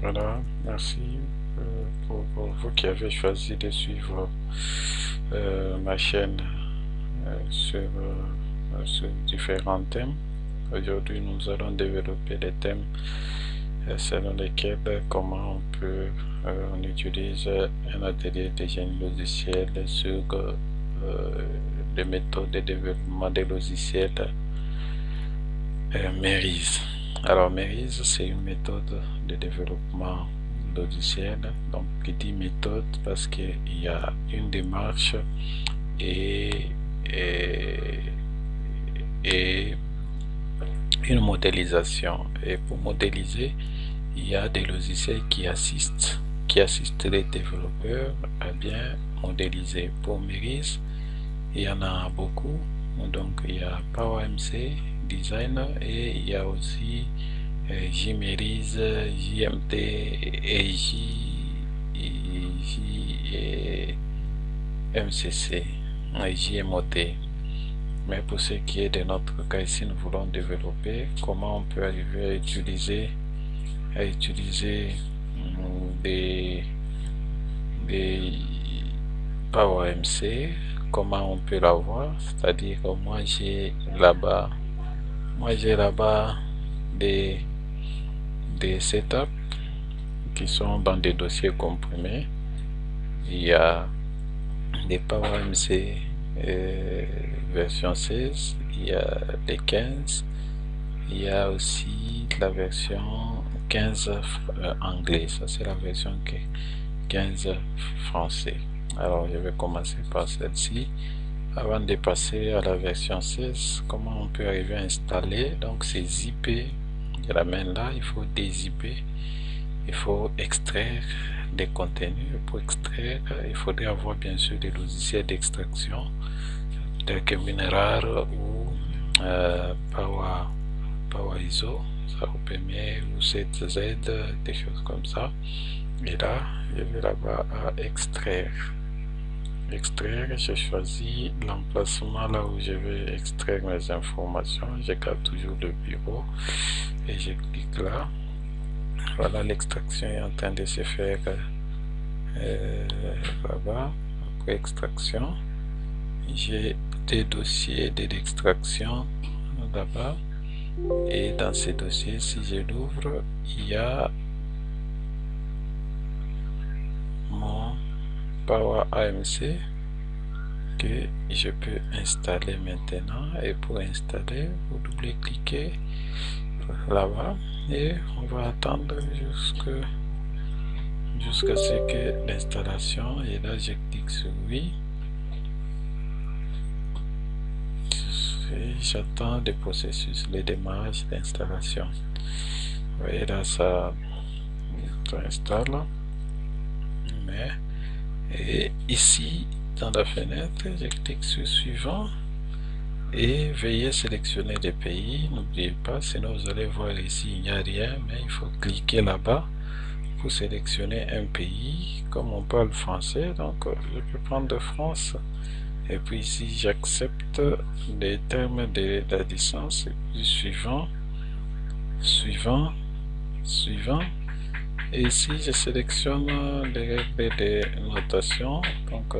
Voilà, merci pour vous qui avez choisi de suivre ma chaîne sur différents thèmes. Aujourd'hui, nous allons développer des thèmes selon lesquels comment on utilise un atelier de génie logiciel sur les méthodes de développement des logiciels Merise. Alors, Merise, c'est une méthode de développement logiciel. Donc, qui dit méthode parce qu'il y a une démarche et, et, et une modélisation. Et pour modéliser, il y a des logiciels qui assistent les développeurs à bien modéliser. Pour Merise, il y en a beaucoup. Donc, il y a PowerMC, Designer, et il y a aussi JMerise, JMT et et MCC, JMOT. Mais pour ce qui est de notre cas ici, nous voulons développer comment on peut arriver à utiliser des PowerMC, comment on peut l'avoir, c'est-à-dire que moi j'ai là-bas des setups qui sont dans des dossiers comprimés. Il y a des PowerMC version 16, il y a les 15, il y a aussi la version 15 anglais, ça c'est la version 15 français. Alors je vais commencer par celle-ci. Avant de passer à la version 16, comment on peut arriver à installer? Donc c'est zipper de la main là, il faut dézipper, il faut extraire des contenus. Pour extraire, il faudrait avoir bien sûr des logiciels d'extraction tels que Mineral ou PowerISO, ça vous permet, ou ZZ, des choses comme ça. Et là, je vais là-bas à extraire. Je choisis l'emplacement là où je vais extraire mes informations. Je garde toujours le bureau et je clique là. Voilà, l'extraction est en train de se faire là-bas. Après extraction, j'ai des dossiers d'extraction là-bas. Et dans ces dossiers, si je l'ouvre, il y a mon Power AMC que je peux installer maintenant. Et pour installer, vous double-cliquez là-bas et on va attendre jusqu'à ce que l'installation, et là je clique sur oui et j'attends le processus, le démarrage d'installation. Vous voyez là, ça installe, mais et ici dans la fenêtre je clique sur suivant et veuillez sélectionner les pays. N'oubliez pas, sinon vous allez voir ici il n'y a rien, mais il faut cliquer là-bas pour sélectionner un pays. Comme on parle français, donc je peux prendre France, et puis ici j'accepte les termes de la licence, et puis suivant, et ici je sélectionne les règles de notation, donc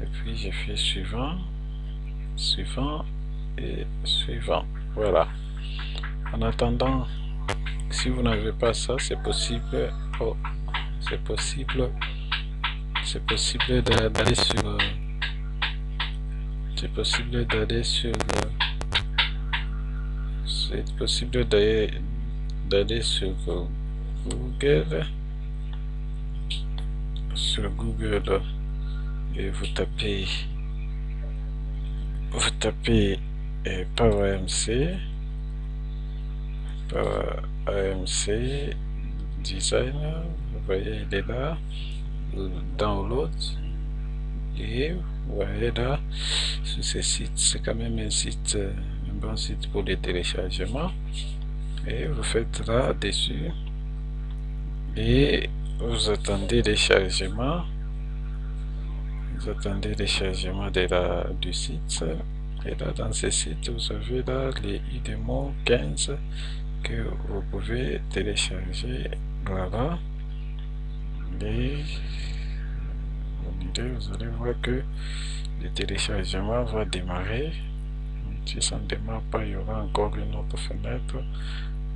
et puis je fais suivant et suivant. Voilà. En attendant, si vous n'avez pas ça, c'est possible, c'est possible d'aller sur c'est possible d'aller sur Google, et vous tapez PowerAMC Designer, vous voyez il est là, download, et vous voyez là sur ce site, c'est quand même un site, un bon site pour les téléchargements, et vous faites là dessus et vous attendez les chargements, du site. Et là dans ce site vous avez là les IDEMO 15 que vous pouvez télécharger. Voilà. Et vous allez voir que le téléchargement va démarrer. Si ça ne démarre pas, il y aura encore une autre fenêtre.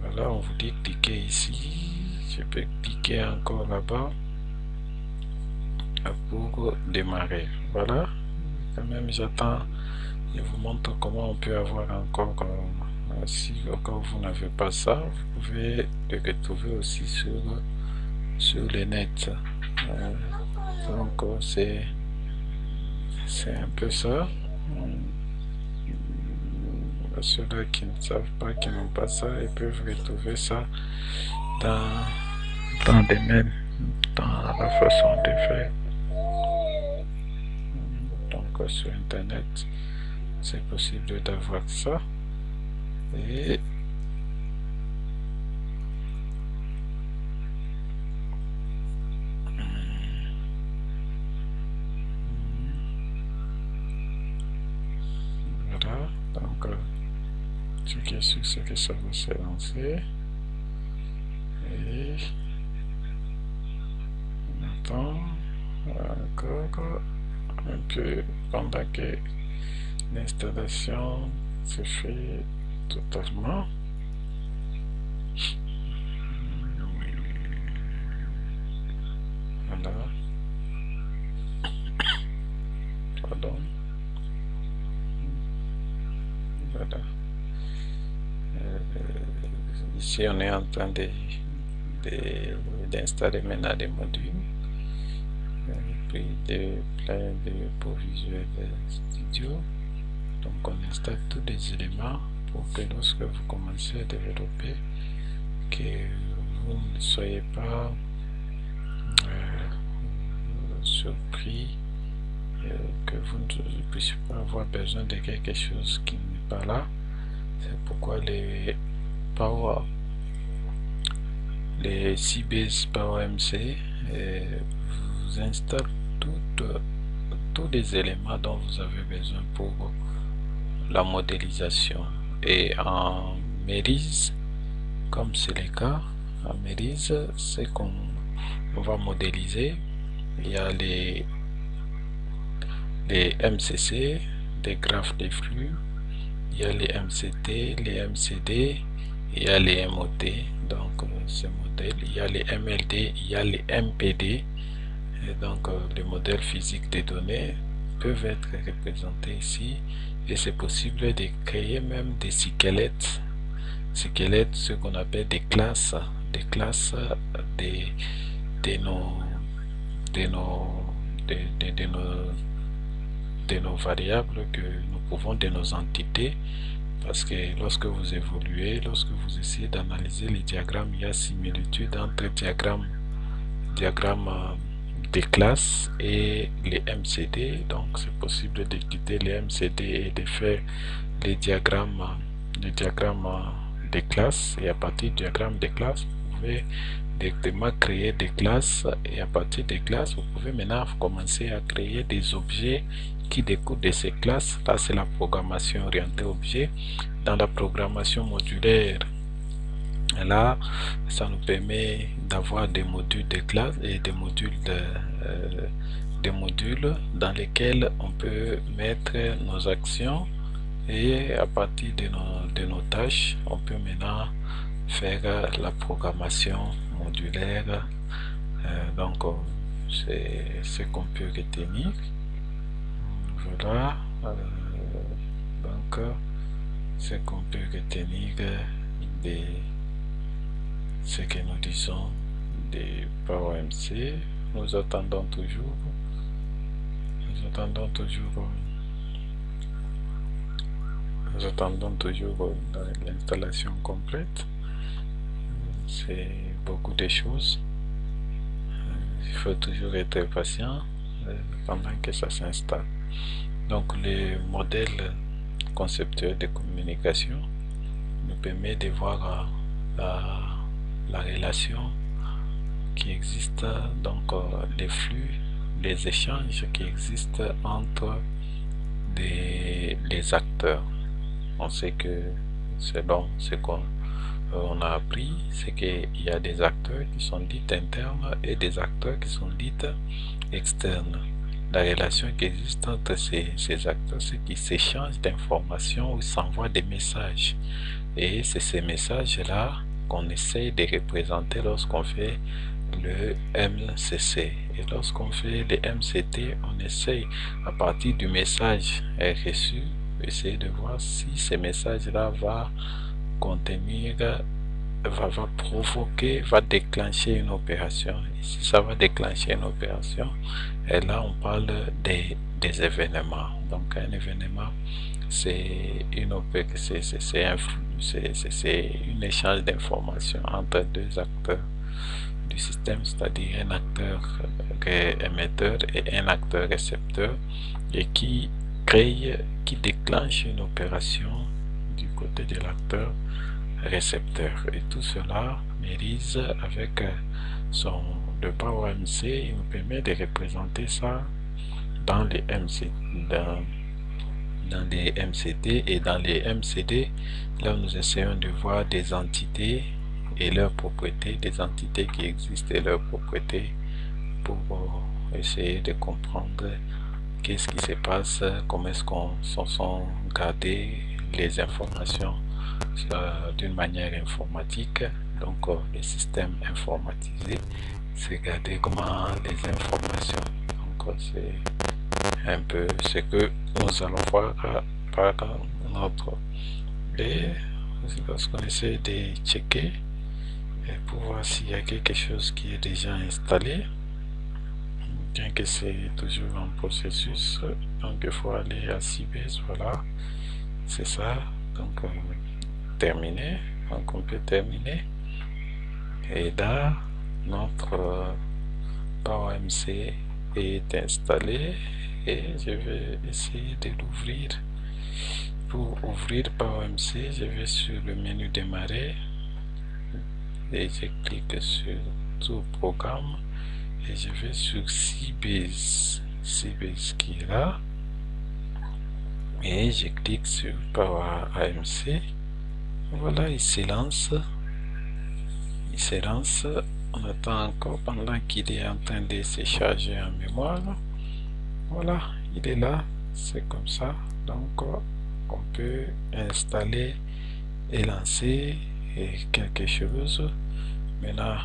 Voilà, on vous dit cliquer ici. Je peux cliquer encore là-bas pour démarrer. Voilà. Quand même, j'attends. Je vous montre comment on peut avoir encore. Si encore vous n'avez pas ça, vous pouvez le retrouver aussi sur le net. Donc c'est un peu ça. Ceux-là qui ne savent pas, qui n'ont pas ça, ils peuvent retrouver ça dans des mails, dans la façon de faire. Donc sur internet, c'est possible d'avoir ça. Et voilà, donc ce qui est sûr, c'est que ça va se lancer. Et on attend encore un peu pendant que l'installation se fait totalement. Voilà. Pardon. Voilà. Ici, on est en train d'installer maintenant des modules. Puis plein de pour Visual Studio. Donc on installe tous les éléments pour que lorsque vous commencez à développer, que vous ne soyez pas surpris, que vous ne puissiez pas avoir besoin de quelque chose qui n'est pas là. C'est pourquoi les Sybase PowerMC vous installe tous les éléments dont vous avez besoin pour la modélisation. Et en Merise, comme c'est le cas, en Merise, c'est qu'on va modéliser. Il y a les MCC, des graphes de flux, il y a les MCT, les MCD, il y a les MOT, donc ces modèles, il y a les MLD, il y a les MPD, et donc les modèles physiques des données peuvent être représentés ici, et c'est possible de créer même des squelettes, ce qu'on appelle des classes de nos variables que nous pouvons, de nos entités, parce que lorsque vous évoluez, lorsque vous essayez d'analyser les diagrammes, il y a similitude entre diagrammes des classes et les MCD. Donc c'est possible de quitter les MCD et de faire les diagrammes des classes, et à partir du diagramme des classes, vous pouvez directement créer des classes, et à partir des classes, vous pouvez maintenant commencer à créer des objets qui découlent de ces classes. Là, c'est la programmation orientée objet. Dans la programmation modulaire, là, ça nous permet d'avoir des modules de classe et des modules dans lesquels on peut mettre nos actions, et à partir de nos tâches, on peut maintenant faire la programmation modulaire. Donc c'est ce qu'on peut retenir. Voilà. Donc ce qu'on peut retenir de ce que nous disons de PowerMC. Nous attendons toujours l'installation complète. C'est beaucoup de choses. Il faut toujours être patient pendant que ça s'installe. Donc le modèle conceptuel de communication nous permet de voir la relation qui existe, donc les flux, les échanges qui existent entre les acteurs. On sait que selon ce qu'on on a appris, c'est qu'il y a des acteurs qui sont dits internes et des acteurs qui sont dits externes. La relation qui existe entre ces acteurs, c'est qu'ils s'échangent d'informations ou s'envoient des messages. Et c'est ces messages-là qu'on essaye de représenter lorsqu'on fait le MCC. Et lorsqu'on fait le MCT, on essaye, à partir du message reçu, essayer de voir si ces messages-là va contenir, va provoquer, va déclencher une opération. Et si ça va déclencher une opération, et là on parle des événements. Donc un événement, c'est une échange d'informations entre deux acteurs du système, c'est-à-dire un acteur émetteur et un acteur récepteur, et qui crée, qui déclenche une opération du côté de l'acteur récepteur. Et tout cela Mérise avec le PowerMC, il nous permet de représenter ça dans les dans les MCT et dans les MCD. Là nous essayons de voir des entités et leurs propriétés, des entités qui existent et leurs propriétés, pour essayer de comprendre qu'est-ce qui se passe, comment est-ce qu'on sont gardées les informations d'une manière informatique. Donc le système informatisé, c'est garder comment les informations. Donc c'est un peu ce que nous allons voir par notre. Et lorsqu'on essaie de checker pour voir s'il y a quelque chose qui est déjà installé, bien que c'est toujours en processus, donc il faut aller à Sybase. Voilà, c'est ça. Donc terminé, donc on peut terminer, et là notre PowerMC est installé et je vais essayer de l'ouvrir. Pour ouvrir PowerMC, je vais sur le menu démarrer et je clique sur tout programme et je vais sur Sybase qui est là, et je clique sur PowerAMC. Voilà, il se lance. On attend encore pendant qu'il est en train de se charger en mémoire. Voilà, il est là, c'est comme ça. Donc on peut installer et lancer quelque chose. Maintenant,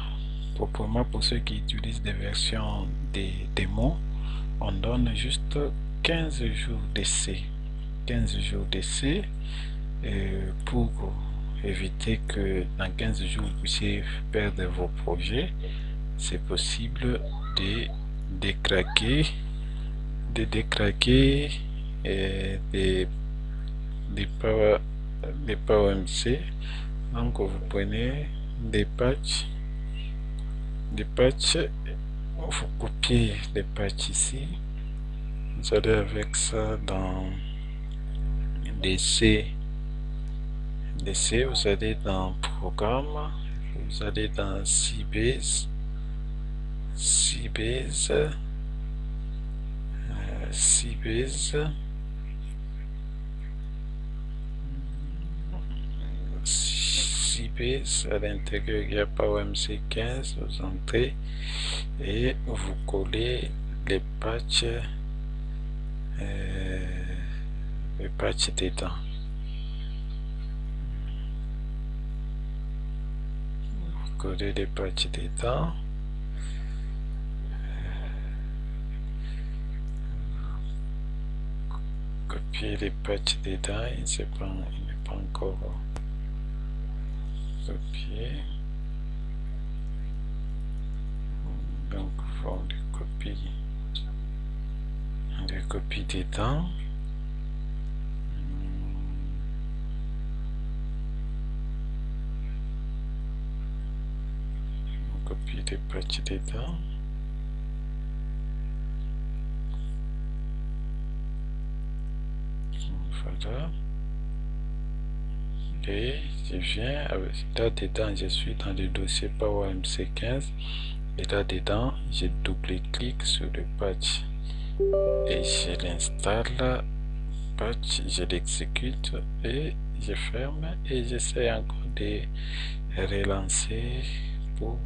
proprement pour ceux qui utilisent des versions des démos, on donne juste 15 jours d'essai. 15 jours d'essai pour éviter que dans 15 jours vous puissiez perdre vos projets. C'est possible de décraquer des PowerMC. Donc vous prenez des patchs, vous copiez les patchs ici, vous allez avec ça dans DC, vous allez dans programme, vous allez dans Sybase, à l'intérieur il y a PowerMC 15, vous entrez et vous collez les patchs dedans. Vous collez les patchs dedans. Copier les patchs dedans, il n'est pas encore copié. Donc on les copie dedans. On copie les patchs dedans. Voilà, et je viens là dedans, je suis dans le dossier PowerMC 15 et là dedans je double-clique sur le patch et je l'installe, patch, je l'exécute et je ferme et j'essaie encore de relancer pour